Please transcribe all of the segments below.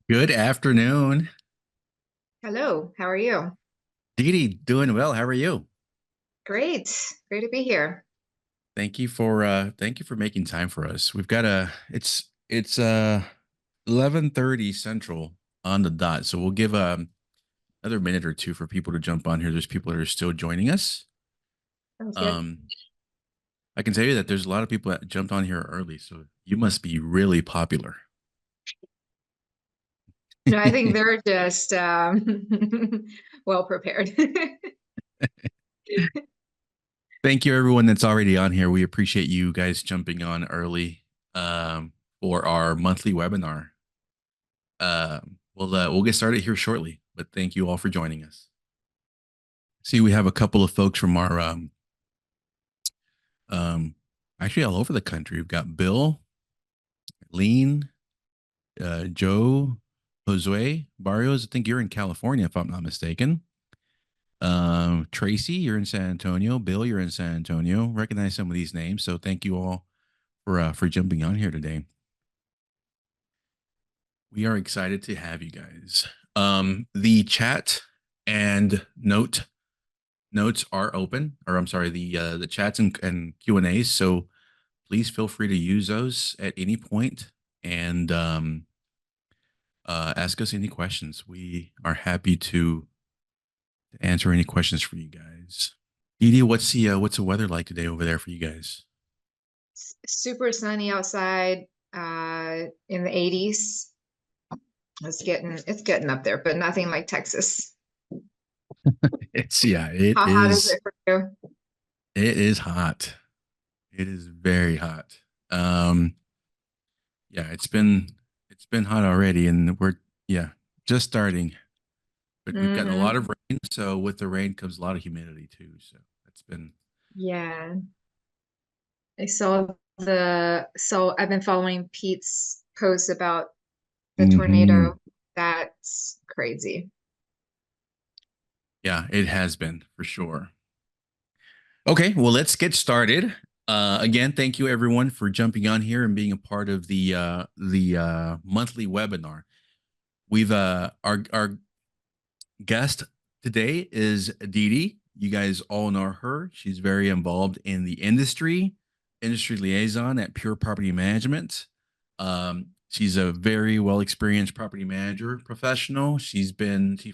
Good afternoon. Hello, how are you? Dee Dee, doing well. How are you? Great. Great to be here. Thank you for making time for us. We've got a it's 11:30 Central on the dot. So we'll give another minute or two for people to jump on here. There's people that are still joining us. Sounds good. Um I can tell you that there's a lot of people that jumped on here early, so you must be really popular. No, I think they're just well prepared. Thank you everyone that's already on here. We appreciate you guys jumping on early for our monthly webinar. We'll get started here shortly, but thank you all for joining us. See, we have a couple of folks from our um, actually all over the country. We've got Bill, Lean, Joe, Josue Barrios. I think you're in California, if I'm not mistaken. Tracy, you're in San Antonio. Bill, you're in San Antonio. Recognize some of these names, so thank you all for jumping on here today. We are excited to have you guys. The chat and notes are open, or I'm sorry, the chats and Q and A's. So please feel free to use those at any point and ask us any questions. We are happy to answer any questions for you guys. Edie, what's the weather like today over there for you guys? Super sunny outside, in the 80s. It's getting up there, but nothing like Texas. It's yeah, it How hot is is. it for you? It is hot. It is very hot. Um, yeah, it's been hot already, and we're yeah just starting. But we've gotten a Hmm. lot of rain, so with the rain comes a lot of humidity too. So that's been Yeah. So I've been following Pete's posts about the hmm tornado. That's crazy. yeah, it has been for sure. Okay, well let's get started. Again, thank you everyone for jumping on here and being a part of the monthly webinar. We've our guest today is Dee Dee. You guys all know her. She's very involved in the industry liaison at Pure Property Management. She's a very well experienced property manager professional. She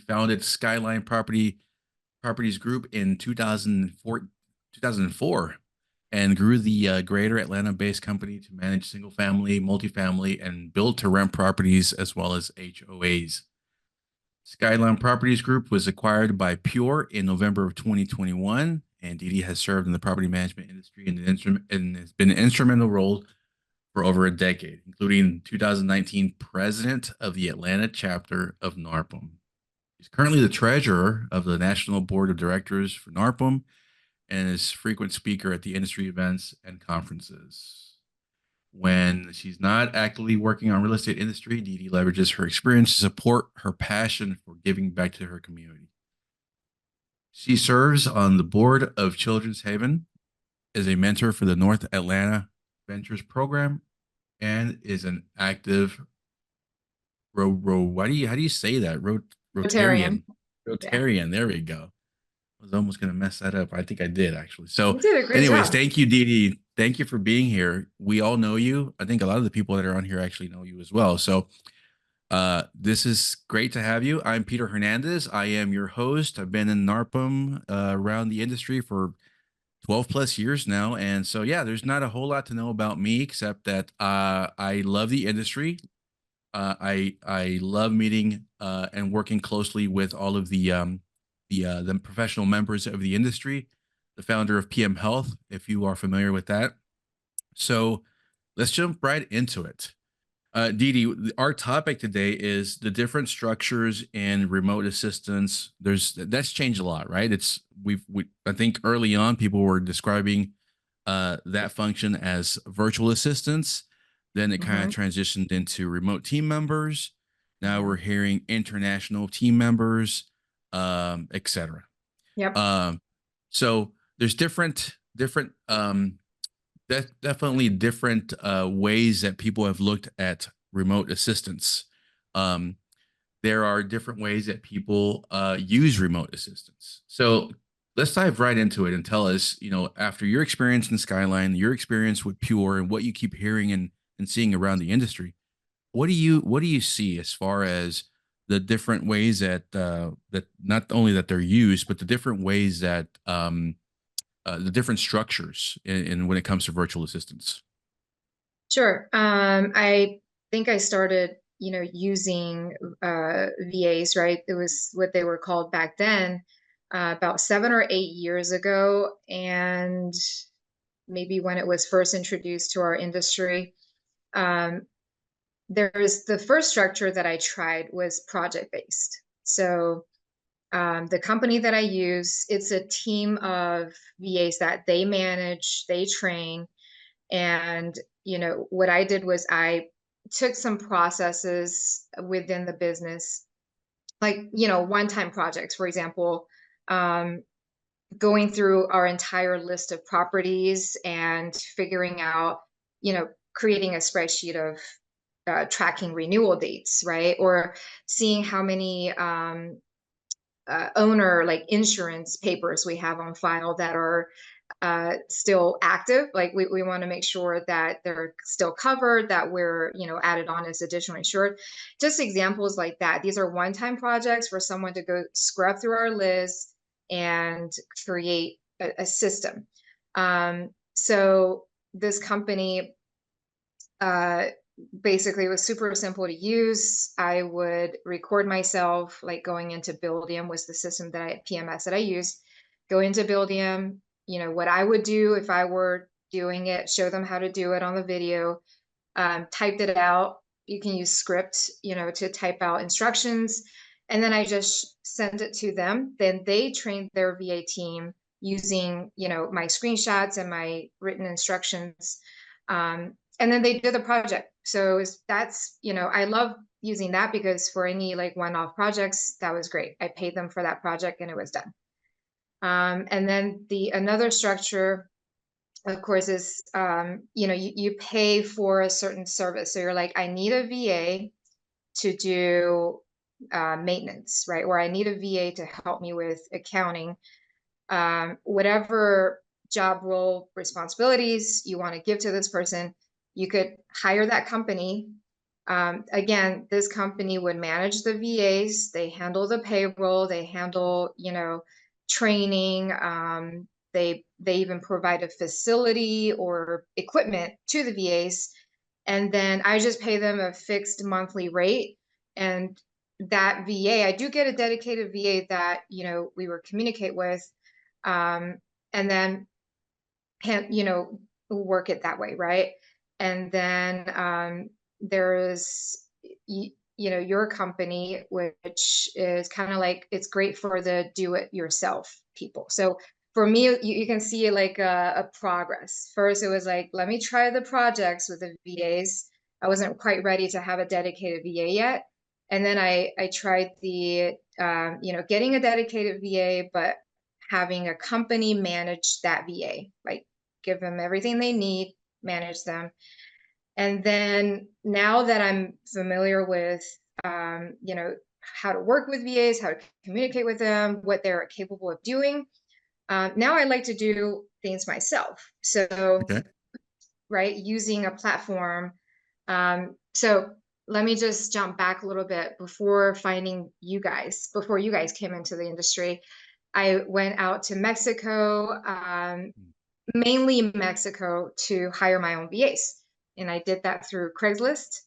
founded Skyline Properties Group in 2004 and grew the greater Atlanta based company to manage single family, multifamily, and build to rent properties as well as HOAs. Skyline Properties Group was acquired by Pure in November of 2021, and Dee Dee has served in the property management industry and has been an instrumental role for over a decade, including 2019 president of the Atlanta chapter of NARPM. He's currently the treasurer of the National Board of Directors for NARPM and is frequent speaker at the industry events and conferences. When she's not actively working on real estate industry, Dee Dee leverages her experience to support her passion for giving back to her community. She serves on the board of Children's Haven, is a mentor for the North Atlanta Ventures Program, and is an active how do you say that? Rotarian. Rotarian. Yeah. Rotarian. There we go. I was almost gonna mess that up. I think I did actually. So, You did a great anyways, job. thank you, Dee Dee. Thank you for being here. We all know you. I think a lot of the people that are on here actually know you as well. So, this is great to have you. I'm Peter Hernandez. I am your host. I've been in NARPM around the industry for 12 plus years now. And so, yeah, there's not a whole lot to know about me except that I love the industry. I love meeting and working closely with all of the professional members of the industry. The founder of PM Health, if you are familiar with that. So let's jump right into it. Dee Dee, our topic today is the different structures in remote assistance. That's changed a lot, right? I think early on people were describing that function as virtual assistants. Then it kind of Hmm. transitioned into remote team members. Now Yeah. we're hearing international team members, etc. Yep. Um, so there's different definitely different ways that people have looked at remote assistance. there are different ways that people use remote assistance. So let's dive right into it and tell us, after your experience in Skyline, your experience with Pure, and what you keep hearing and seeing around the industry. What do you see as far as the different ways that not only that they're used, but the different ways that the different structures in when it comes to virtual assistants? Sure. I think I started, using VAs, right? It was what they were called back then, about 7 or 8 years ago, and maybe when it was first introduced to our industry. Um, there's the first structure that I tried was project based. So the company that I use, it's a team of VAs that they manage, they train, and what I did was I took some processes within the business, like one-time projects, for example, um, going through our entire list of properties and figuring out, creating a spreadsheet of tracking renewal dates, right? Or seeing how many owner like insurance papers we have on file that are still active. Like we want to make sure that they're still covered, that we're, added on as additional insured. Just examples like that. These are one-time projects for someone to go scrub through our list and create a system. So this company uh, basically it was super simple to use. I would record myself, like going into Buildium was the system PMS that I used. Go into Buildium, what I would do if I were doing it, show them how to do it on the video, typed it out. You can use script, to type out instructions. And then I just sent it to them. Then they trained their VA team using, my screenshots and my written instructions. And then they did the project. So that's, I love using that because for any like one-off projects, that was great. I paid them for that project and it was done. And then another structure, of course, is, you pay for a certain service. So you're like, I need a VA to do maintenance, right? Or I need a VA to help me with accounting, whatever job role responsibilities you want to give to this person, you could hire that company. Again, this company would manage the VAs. They handle the payroll. They handle, training. They even provide a facility or equipment to the VAs. And then I just pay them a fixed monthly rate. And that VA, I do get a dedicated VA that, we would communicate with, and then, work it that way, right? And then there's, your company, which is kind of like, it's great for the do-it-yourself people. So for me, you can see like a progress. First, it was like, let me try the projects with the VAs. I wasn't quite ready to have a dedicated VA yet. And then I tried getting a dedicated VA, but having a company manage that VA, like give them everything they need, manage them. And then now that I'm familiar with, how to work with VAs, how to communicate with them, what they're capable of doing, now I like to do things myself. So, Okay. right, using a platform. So let me just jump back a little bit before before you guys came into the industry. I went out to Mexico, mainly Mexico, to hire my own VAs. And I did that through Craigslist.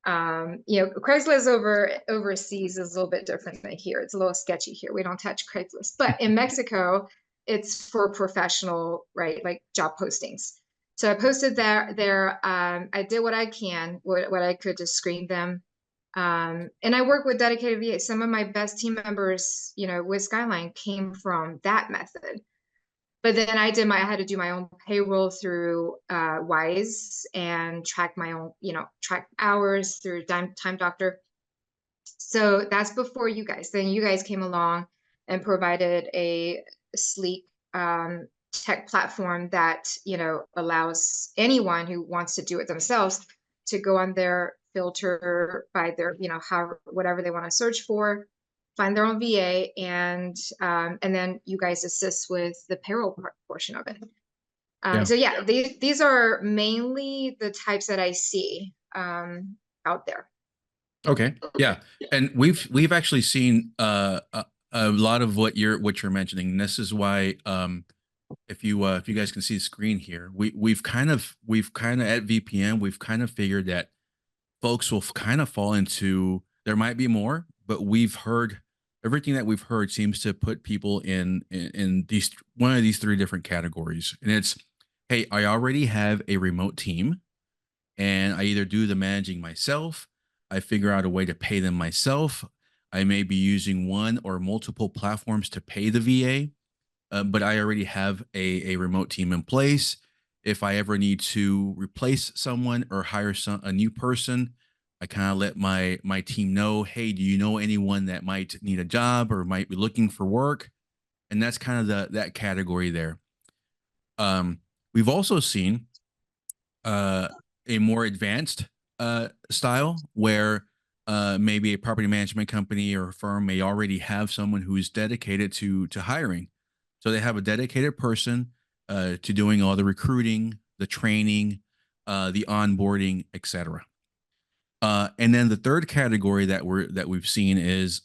Craigslist overseas is a little bit different than here. It's a little sketchy here. We don't touch Craigslist. But in Mexico, it's for professional, right? Like job postings. So I posted there. I did what I could to screen them. And I work with dedicated VAs. Some of my best team members, with Skyline came from that method. But then I had to do my own payroll through Wise and track my own, track hours through Time Doctor. So that's before you guys. Then you guys came along and provided a sleek tech platform that, allows anyone who wants to do it themselves to go on there filter by their, how whatever they want to search for, find their own VA, and then you guys assist with the payroll portion of it. Yeah. So yeah, these are mainly the types that I see out there. Okay. Yeah. And we've actually seen a lot of what you're mentioning. This is why if you guys can see the screen here, we've kind of at VPN, we've kind of figured that folks will kind of fall into, there might be more, but we've heard everything that we've heard seems to put people in these one of these three different categories. And it's, hey, I already have a remote team and I either do the managing myself, I figure out a way to pay them myself. I may be using one or multiple platforms to pay the VA, but I already have a remote team in place. If I ever need to replace someone or hire a new person, I kind of let my team know, hey, do you know anyone that might need a job or might be looking for work? And that's kind of that category there. We've also seen uh, a more advanced style where maybe a property management company or a firm may already have someone who's dedicated to hiring. So they have a dedicated person to doing all the recruiting, the training, the onboarding, etc. And then the third category that we've seen is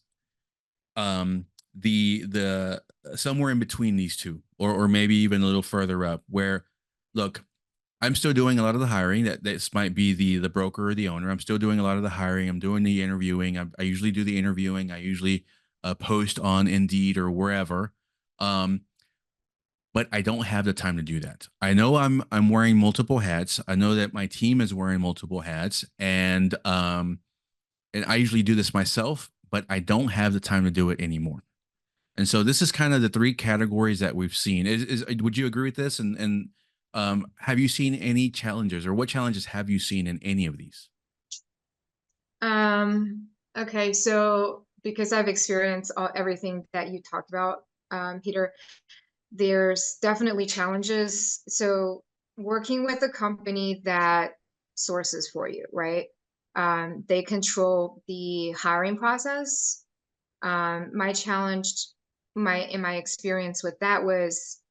um, the somewhere in between these two, or maybe even a little further up, where look, I'm still doing a lot of the hiring. That this might be the broker or the owner. I'm still doing a lot of the hiring. I'm doing the interviewing. I usually do the interviewing. I usually post on Indeed or wherever. Um, but I don't have the time to do that. I know I'm wearing multiple hats. I know that my team is wearing multiple hats, and I usually do this myself, but I don't have the time to do it anymore. And so this is kind of the three categories that we've seen. Would you agree with this? And have you seen any challenges, or what challenges have you seen in any of these? Okay, so because I've experienced everything that you talked about, Peter, there's definitely challenges. So working with a company that sources for you, right? They control the hiring process. My challenge, in my experience with that was,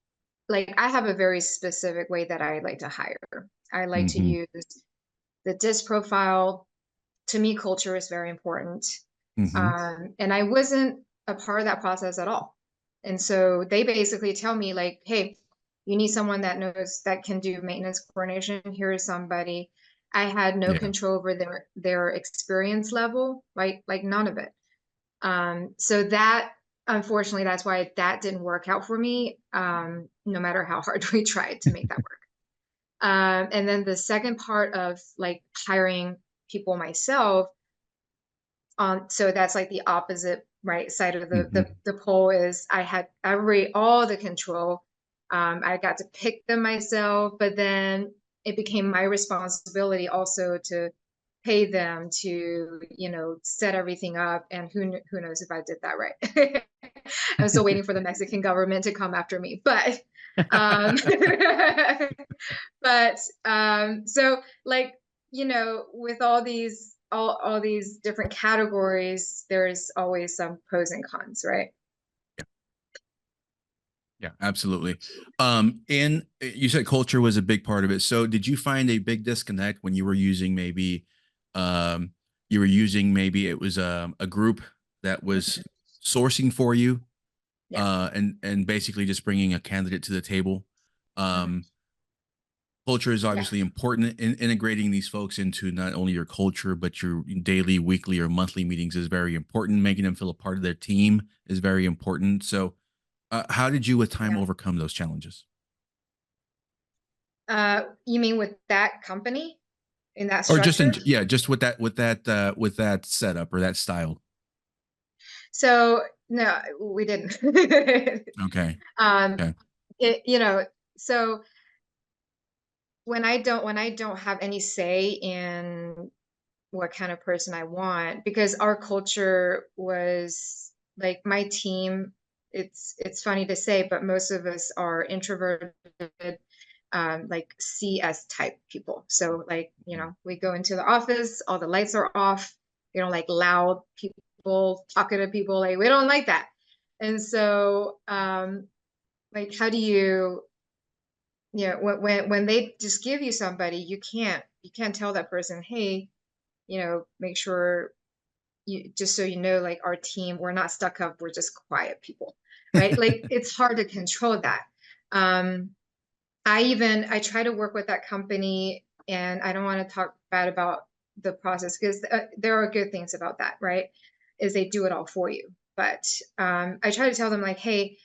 like, I have a very specific way that I like to hire. I like to Hmm. use the DISC profile. To me, culture is very important. Hmm. And I wasn't a part of that process at all. And so they basically tell me, like, hey, you need someone that knows, that can do maintenance coordination. Here is somebody. I had no Yeah. control over their experience level, right? Like none of it. So that, unfortunately, that's why that didn't work out for me, no matter how hard we tried to make that work. And then the second part of like hiring people myself, so that's like the opposite right side of Hmm. the pole, is I had all the control. I got to pick them myself, but then it became my responsibility also to pay them, to set everything up, and who knows if I did that right. I'm still waiting for the Mexican government to come after me, but um so, like, with all these different categories, there's always some pros and cons, right? Yeah, absolutely. And you said culture was a big part of it. So did you find a big disconnect when um, you were using maybe it was a group that was sourcing for you, Yeah. and basically just bringing a candidate to the table? Mhm. Um, Culture is Yeah. obviously important. In integrating these folks into not only your culture, but your daily, weekly, or monthly meetings is very important. Making them feel a part of their team is very important. So how did you with time Yeah. overcome those challenges? You mean with that company in that Or just in, structure? yeah, just with that setup or that style. So no, we didn't. Okay. um, Okay. it, so when I don't have any say in what kind of person I want, because our culture was like, my team, it's funny to say, but most of us are introverted. like CS type people. So like, we go into the office, all the lights are off, like loud people, talkative people, like we don't like that. And so like how do you, when they just give you somebody, you can't tell that person, hey, make sure you, just so you know, like our team, we're not stuck up, we're just quiet people, right? Like it's hard to control that. um I try to work with that company, and I don't want to talk bad about the process, because there are good things about that, right? Is they do it all for you. But I try to tell them like, hey,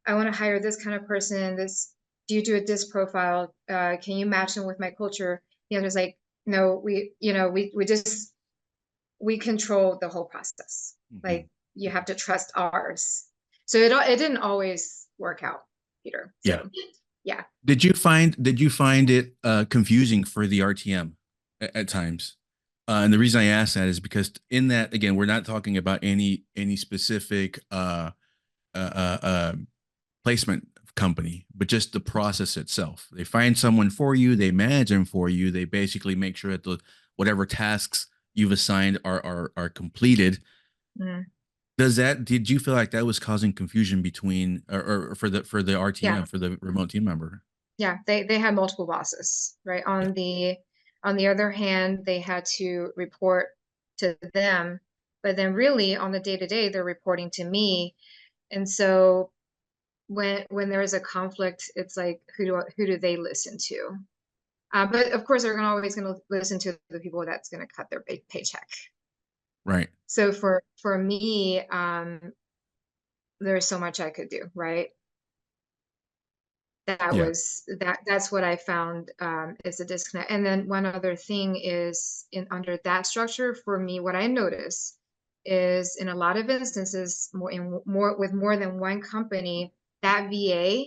I want to hire this kind of person. This, do you do a disc profile? Can you match them with my culture? There's like, no, we control the whole process. Mhm. Like you have to trust ours. So it didn't always work out, Peter. Yeah. So yeah. Did you find it confusing for the RTM at times? And the reason I ask that is because in that, again, we're not talking about any specific uh, uh, uh, placement company, but just the process itself. They find someone for you, they manage them for you, they basically make sure that the whatever tasks you've assigned are completed. Mm. Did you feel like that was causing confusion between or for the Yeah. RTM, for the remote team member? Yeah, they had multiple bosses, right? Yeah. On the other hand, they had to report to them, but then really on the day to day, they're reporting to me. And so when there is a conflict, it's like who do they listen to? But of course, they're always going to listen to the people that's going to cut their paycheck. Right. So for me, there's so much I could do, right? Yeah. That's what I found, is a disconnect. And then one other thing is, in under that structure, for me, what I notice is in a lot of instances, with more than one company, that VA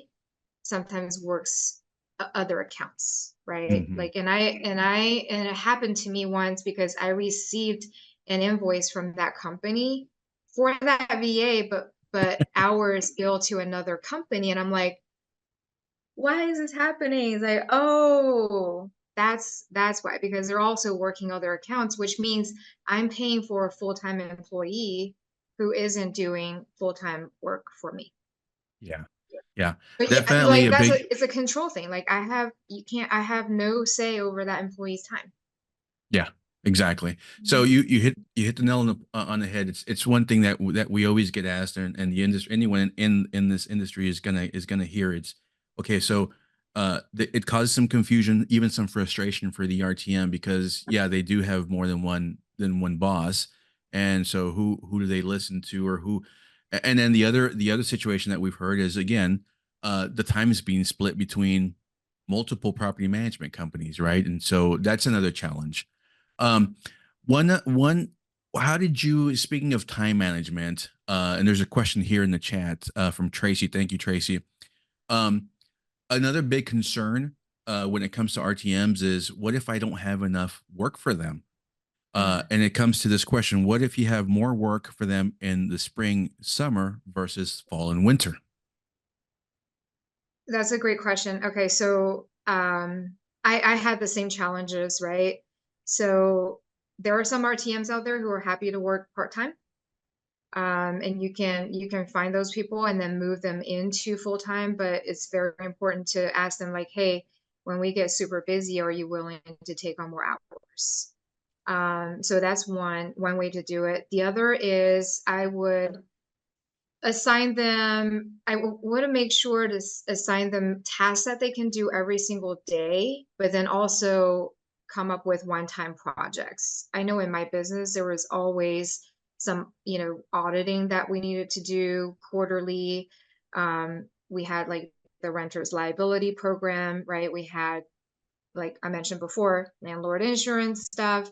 sometimes works other accounts, right? Hmm. Like, and it happened to me once because I received an invoice from that company for that VA, but hours billed to another company, and I'm like, why is this happening? It's like, oh, that's why, because they're also working other accounts, which means I'm paying for a full-time employee who isn't doing full-time work for me. Yeah. Yeah. But yeah, Definitely like a big. it's a control thing. Like I have no say over that employee's time. Yeah, exactly. So Mhm. you hit the nail on the head. It's one thing that we always get asked, and the industry, anyone in this industry is gonna hear. It's okay. So it causes some confusion, even some frustration for the RTM, because yeah, they do have more than one boss, and so who do they listen to, or who? And then the other situation that we've heard is, again, the time is being split between multiple property management companies, right? And so that's another challenge. um, one, how did you, speaking of time management, and there's a question here in the chat from Tracy. Thank you, Tracy. Um, Another big concern when it comes to RTMs is, what if I don't have enough work for them? Mm. And it comes to this question: what if you have more work for them in the spring, summer versus fall and winter? That's a great question. Okay, so I had the same challenges, right? So there are some RTMs out there who are happy to work part-time. And you can find those people and then move them into full-time, but it's very important to ask them like, hey, when we get super busy, are you willing to take on more hours? So that's one way to do it. The other is I would assign them, want to make sure to assign them tasks that they can do every single day, but then also come up with one-time projects. I know in my business there was always some, auditing that we needed to do quarterly. We had like the renters liability program, right? We had, like I mentioned before, landlord insurance stuff,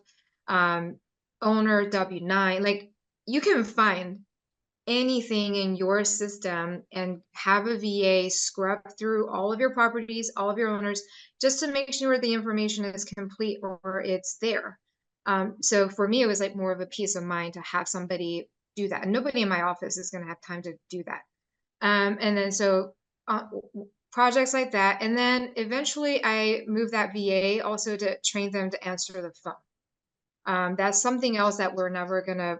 um, owner W-9. Like you can find anything in your system and have a VA scrub through all of your properties, all of your owners, just to make sure the information is complete or it's there. So for me, it was like more of a peace of mind to have somebody do that. And nobody in my office is going to have time to do that. And then so projects like that. And then eventually I moved that VA also to train them to answer the phone. That's something else that we're never gonna,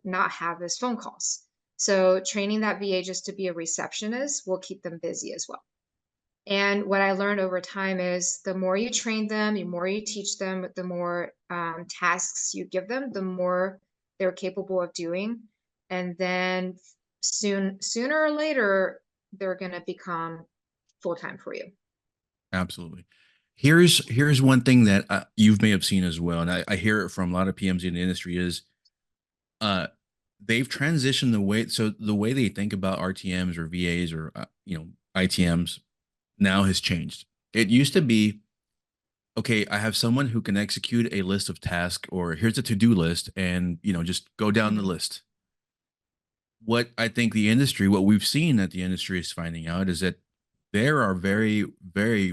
not have is phone calls. So training that VA just to be a receptionist will keep them busy as well. And what I learned over time is the more you train them, the more you teach them, the more tasks you give them, the more they're capable of doing. And then sooner or later, they're going to become full time for you. Absolutely. Here's one thing that you may have seen as well, and I hear it from a lot of PMs in the industry is uh they've transitioned the way, so the way they think about RTMs or VAs or ITMs now has changed. It used to be, okay, I have someone who can execute a list of tasks, or here's a to-do list, and just go down the Mhm. list. What I think the industry, what we've seen that the industry is finding out is that there are very, very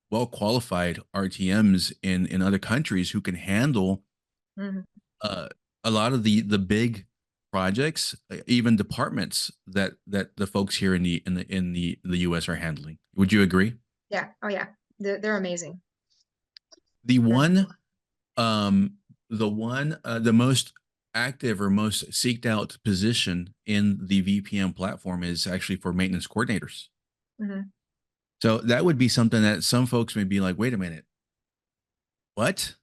well qualified RTMs in other countries who can handle Mhm. uh, a lot of the big projects, even departments that the folks here in the US are handling. Would you agree? Yeah. Oh, yeah. They're amazing. The They're one amazing. um the most active or most seeked out position in the VPN platform is actually for maintenance coordinators. Mhm. So that would be something that some folks may be like, wait a minute, what?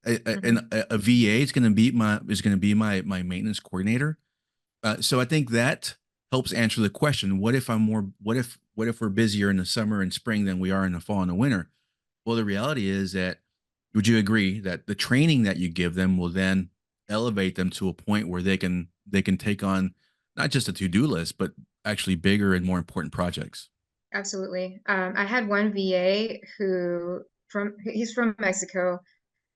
Mhm. A VA is going to be my maintenance coordinator. So I think that helps answer the question: what if I'm more? What if we're busier in the summer and spring than we are in the fall and the winter? Well, the reality is that, would you agree that the training that you give them will then elevate them to a point where they can take on not just a to-do list, but actually bigger and more important projects? Absolutely. I had one VA he's from Mexico,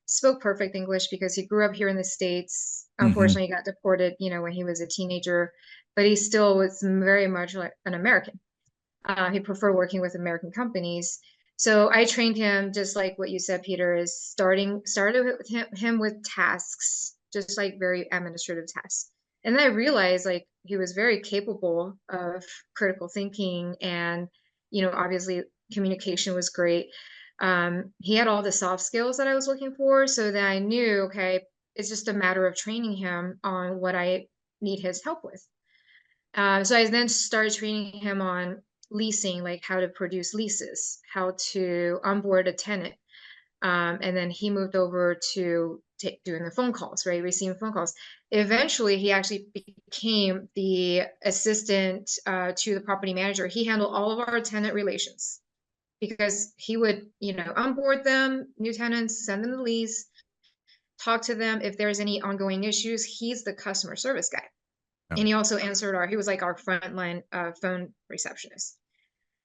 spoke perfect English because he grew up here in the States. Hmm. Unfortunately, he got deported, when he was a teenager, but he still was very much like an American. He preferred working with American companies. So I trained him just like what you said, Peter, is started with him with tasks, just like very administrative tasks. And then I realized like he was very capable of critical thinking and, obviously communication was great. He had all the soft skills that I was looking for. So then I knew, okay, it's just a matter of training him on what I need his help with. So I then started training him on leasing, like how to produce leases, how to onboard a tenant. And then he moved over to doing the phone calls, right? Receiving phone calls. Eventually, he actually became the assistant to the property manager. He handled all of our tenant relations because he would, onboard them, new tenants, send them the lease, talk to them. If there's any ongoing issues, he's the customer service guy. Yeah. And he also answered he was like our frontline phone receptionist.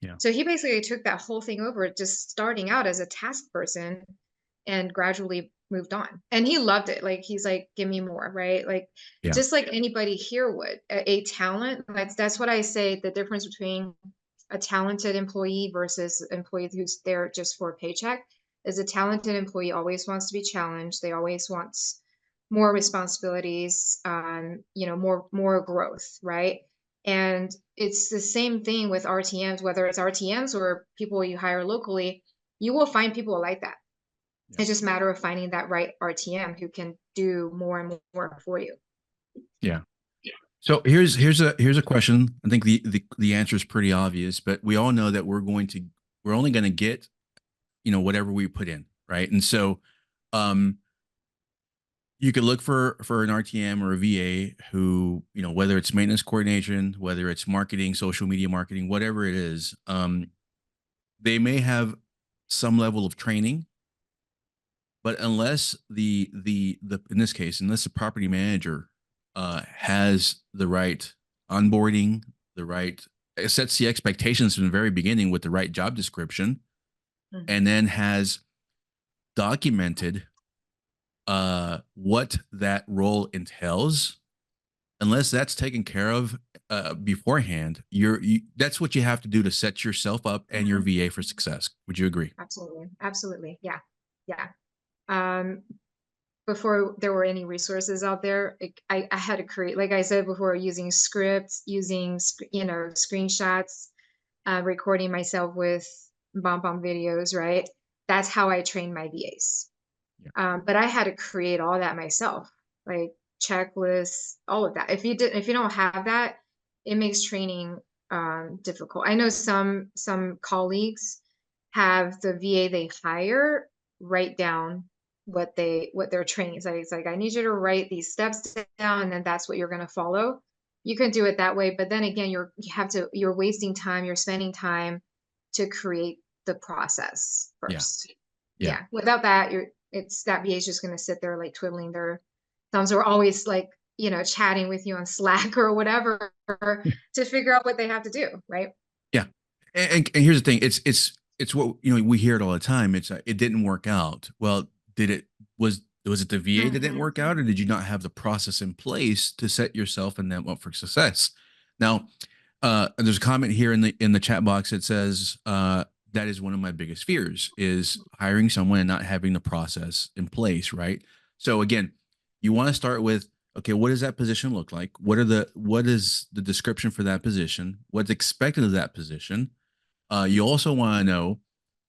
Yeah. So he basically took that whole thing over, just starting out as a task person and gradually moved on. And he loved it. Like he's like, give me more, right? Like Yeah. just like anybody here would. A talent, that's what I say the difference between a talented employee versus an employee who's there just for a paycheck is a talented employee always wants to be challenged. They always want more responsibilities, more growth, right? And it's the same thing with RTMs, whether it's RTMs or people you hire locally, you will find people like that. Yeah. It's just a matter of finding that right RTM who can do more and more for you. Yeah. So here's a question. I think the answer is pretty obvious, but we all know that we're only going to get whatever we put in, right? And so um you could look for an RTM or a VA who, whether it's maintenance coordination, whether it's marketing, social media marketing, whatever it is, they may have some level of training, but unless the in this case, unless the property manager has the right onboarding, the right, it sets the expectations from the very beginning with the right job description, Mhm. and then has documented what that role entails, unless that's taken care of beforehand, that's what you have to do to set yourself up and your Mhm. VA for success. Would you agree? Absolutely. Absolutely. Yeah. Yeah. Um, before there were any resources out there, I had to create, like I said before, using scripts, using, screenshots, recording myself with bomb bomb videos, right? That's how I train my VAs. Yeah. But I had to create all that myself, like checklists, all of that. If you don't have that, it makes training difficult. I know some colleagues have the VA they hire write down what their training is. Like, it's like, I need you to write these steps down, and then that's what you're going to follow. You can do it that way, but then again, you're wasting time, you're spending time to create the process Yeah. first. Yeah. Yeah. Without that, that VA is just going to sit there like twiddling their thumbs, or always like, chatting with you on Slack or whatever to figure out what they have to do, right? Yeah. And here's the thing. It's what, we hear it all the time. It's it didn't work out. Well, did it was it the VA that didn't work out, or did you not have the process in place to set yourself and them up for success? Now, there's a comment here in the chat box that says that is one of my biggest fears, is hiring someone and not having the process in place, right? So again, you want to start with, okay, what does that position look like? What is the description for that position? What's expected of that position? You also want to know,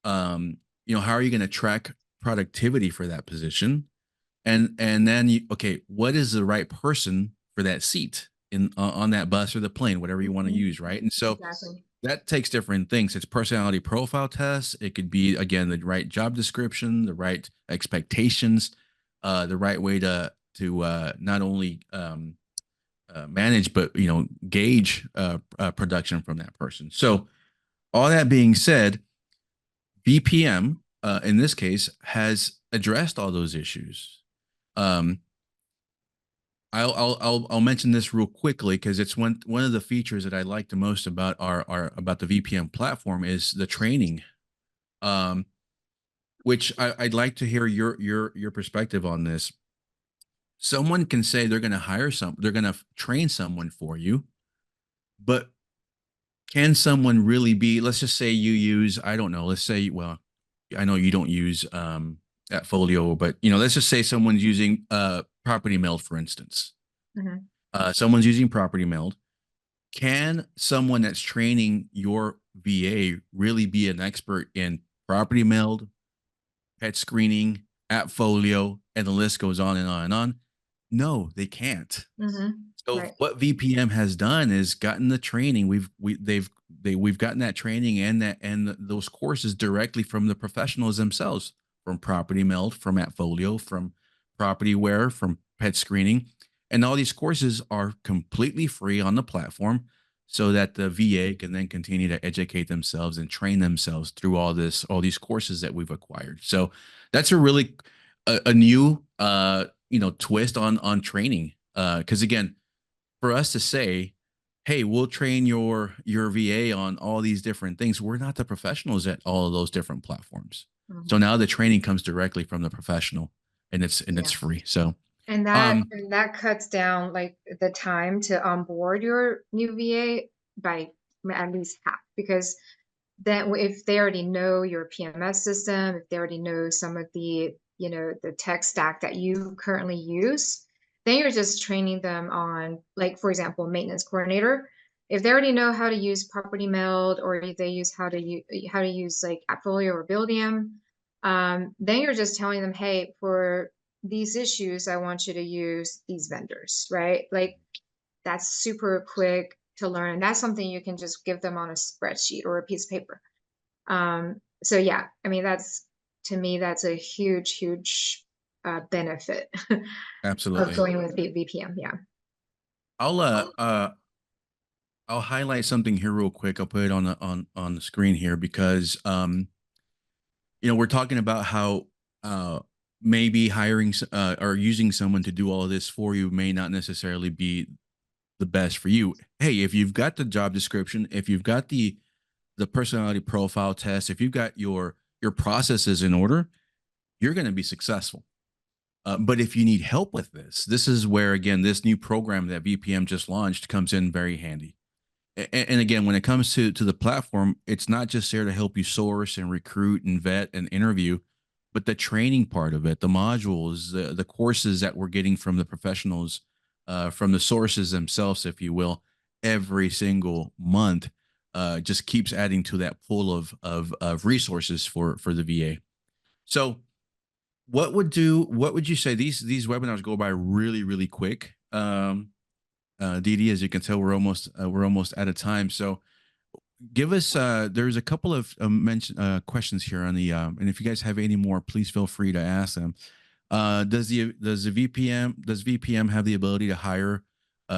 how are you going to track productivity for that position? And then okay, what is the right person for that seat in on that bus or the plane, whatever you want to use, right? And so Exactly. that takes different things. It's personality profile tests. It could be, again, the right job description, the right expectations, the right way to not only manage, but gauge production from that person. So all that being said, VPM in this case has addressed all those issues. Um, I'll mention this real quickly because it's one of the features that I like the most about about the VPM platform is the training, um, which I'd like to hear your perspective on this. Someone can say they're going to they're going to train someone for you, but can someone really be? Let's just say you use, I don't know. Let's say, well, I know you don't use Folio, but let's just say someone's using Property Meld, for instance. Mhm. Someone's using Property Meld. Can someone that's training your VA really be an expert in Property Meld, pet screening, Folio, and the list goes on and on and on? No, they can't. So Right. what VPM has done is gotten the training. We've gotten that training and those courses directly from the professionals themselves, from Property Meld, from Folio, from Propertyware, from pet screening. And all these courses are completely free on the platform so that the VA can then continue to educate themselves and train themselves through all these courses that we've acquired. So that's a really a new twist on training. Because again, for us to say, hey, we'll train your VA on all these different things, we're not the professionals at all of those different platforms. So Mhm. now the training comes directly from the professional, and it's Yeah. free. So And um that cuts down like the time to onboard your new VA by at least half, because then if they already know your PMS system, if they already know some of the tech stack that you currently use, then you're just training them on, like, for example, maintenance coordinator. If they already know how to use Property Meld, or if they use how to use like Appfolio or Buildium, then you're just telling them, hey, for these issues, I want you to use these vendors, right? Like, that's super quick to learn. That's something you can just give them on a spreadsheet or a piece of paper. So yeah, I mean, to me, that's a huge, huge benefit of absolutely. going with VPM. Yeah. I'll I'll highlight something here real quick. I'll put it on the screen here because we're talking about how maybe hiring or using someone to do all of this for you may not necessarily be the best for you. Hey, if you've got the job description, if you've got the personality profile test, if you've got your processes in order, you're going to be successful. But if you need help with this is where, again, this new program that VPM just launched comes in very handy. And again, when it comes to the platform, it's not just there to help you source and recruit and vet and interview, but the training part of it, the modules, the courses that we're getting from the professionals, from the sources themselves, if you will, every single month. just keeps adding to that pool of resources for the VA. So what would you say, these webinars go by really quick? Dee Dee, as you can tell, we're almost out of time. So give us there's a couple of questions here on the and if you guys have any more, please feel free to ask them. Does VPM have the ability to hire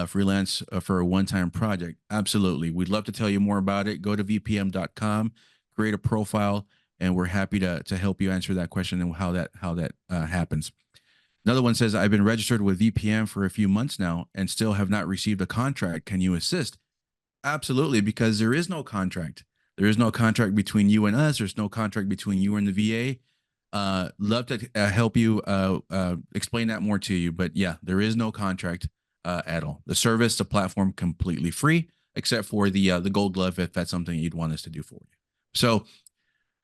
freelance for a one-time project? Absolutely. We'd love to tell you more about it. Go to vpm.com, create a profile, and we're happy to help you answer that question and how that happens. Another one says, I've been registered with VPM for a few months now and still have not received a contract. Can you assist? Absolutely, because there is no contract. There is no contract between you and us. There's no contract between you and the VA. Love to help you explain that more to you. But yeah, there is no contract at all. The service, the platform, completely free, except for the Gold Glove, if that's something you'd want us to do for you. So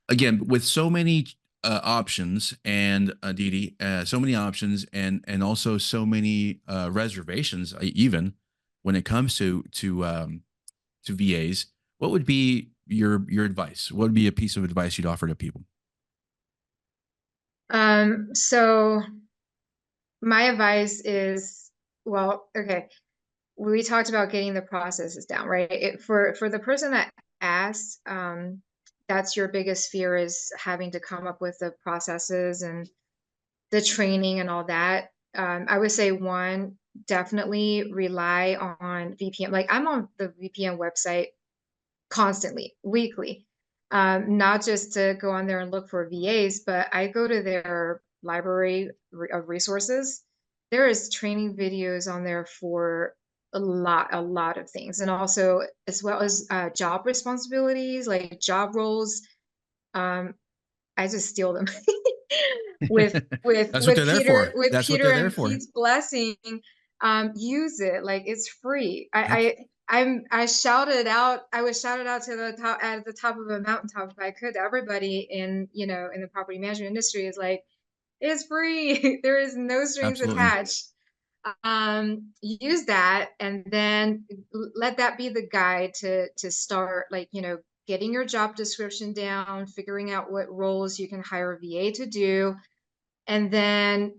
again, with so many options, and Dee Dee, so many options, and also so many reservations, even when it comes to VAs, what would be your advice? What would be a piece of advice you'd offer to people? So my advice is, well, okay, we talked about getting the processes down, right? For the person that asked, that's your biggest fear, is having to come up with the processes and the training and all that. I would say, one, definitely rely on VPN. Like, I'm on the VPN website constantly, weekly, not just to go on there and look for VAs, but I go to their library of resources. There is training videos on there for a lot of things, and also as well as job responsibilities, like job roles. I just steal them with That's what they're there for. That's what Peter they're there and for. Pete's blessing. Use it, like, it's free. I shouted out, I was shouted out to the top, at the top of a mountaintop, if I could, to everybody in, you know, in the property management industry, is like, it's free. There is no strings Absolutely. attached. Use that, and then let that be the guide to start, like, you know, getting your job description down, figuring out what roles you can hire a VA to do. And then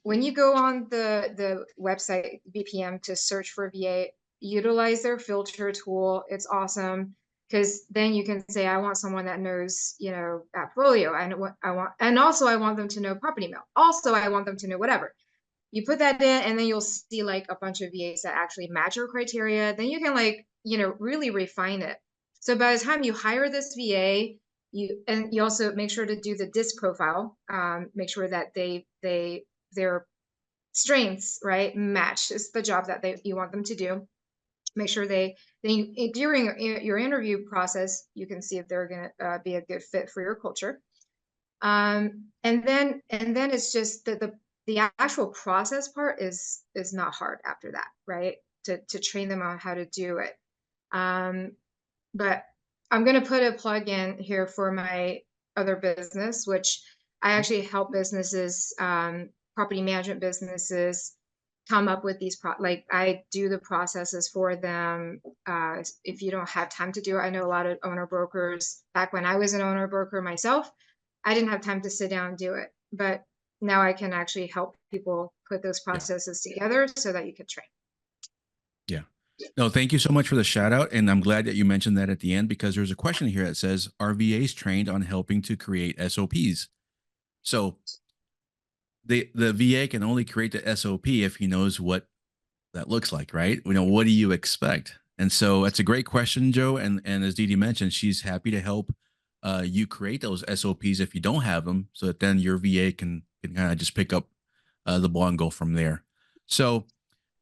when you go on the website VPM to search for VA, utilize their filter tool. It's awesome, because then you can say, I want someone that knows, you know, Appfolio, and I want, and also I want them to know Property Mill. Also, I want them to know whatever. You put that in, and then you'll see like a bunch of VAs that actually match your criteria. Then you can, like, you know, really refine it. So by the time you hire this VA, you also make sure to do the DISC profile. Make sure that their strengths, right, match is the job that you want them to do. Make sure during your interview process, you can see if they're going to be a good fit for your culture. And then it's just the actual process part is not hard after that, right? To train them on how to do it. But I'm going to put a plug in here for my other business, which I actually help businesses, property management businesses, come up with these like, I do the processes for them. If you don't have time to do it, I know a lot of owner brokers. Back when I was an owner broker myself, I didn't have time to sit down and do it, but now I can actually help people put those processes together so that you can train. Yeah. No, thank you so much for the shout out. And I'm glad that you mentioned that at the end, because there's a question here that says, are VAs trained on helping to create SOPs? So the VA can only create the SOP if he knows what that looks like, right? You know, what do you expect? And so that's a great question, Joe. And as Dee Dee mentioned, she's happy to help you create those SOPs if you don't have them, so that then your VA can kind of just pick up the ball and go from there. So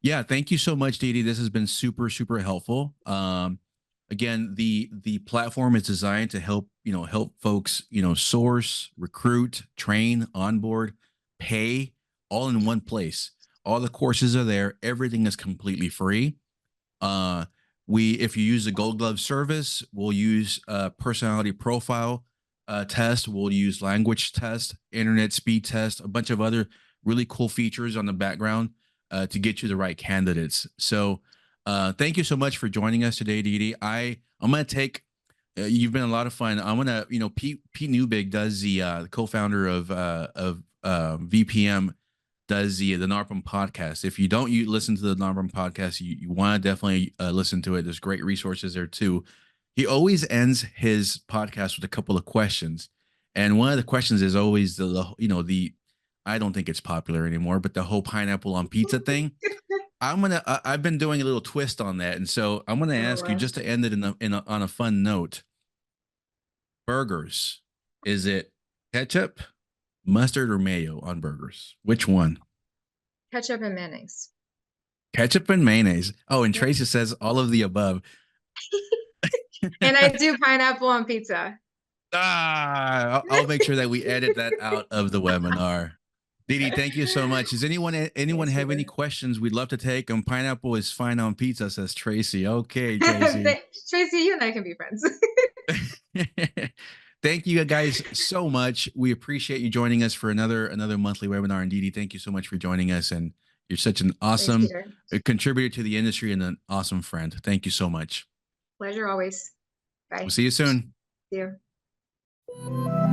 yeah, thank you so much, Dee Dee. This has been super helpful. Again, the platform is designed to help folks source, recruit, train, onboard, pay, all in one place. All the courses are there. Everything is completely free. If you use the Gold Glove service, we'll use a personality profile test. We'll use language test, internet speed test, a bunch of other really cool features on the background to get you the right candidates. So Thank you so much for joining us today, Dee Dee. I'm gonna take. You've been a lot of fun. I'm gonna, Pete Newbig does the co-founder of VPM, does the NARPM podcast. If you don't listen to the NARPM podcast, you want to definitely listen to it. There's great resources there too. He always ends his podcast with a couple of questions, and one of the questions is always the I don't think it's popular anymore, but the whole pineapple on pizza thing. I've been doing a little twist on that, and so I'm gonna Oh, ask you, just to end it on a fun note. Burgers, is it ketchup, mustard, or mayo on burgers? Which one? ketchup and mayonnaise. Ketchup and mayonnaise. Oh, and Yep. Tracy says all of the above. And I do pineapple on pizza. I'll make sure that we edit that out of the webinar. Dee Dee, thank you so much. Does anyone Thanks, have any Peter. questions? We'd love to take them. Pineapple is fine on pizza, says Tracy. Okay, Tracy. Tracy, you and I can be friends. Thank you guys so much. We appreciate you joining us for another monthly webinar. And Dee Dee, thank you so much for joining us. And you're such an awesome contributor to the industry and an awesome friend. Thank you so much. Pleasure always. Bye. We'll see you soon. See you.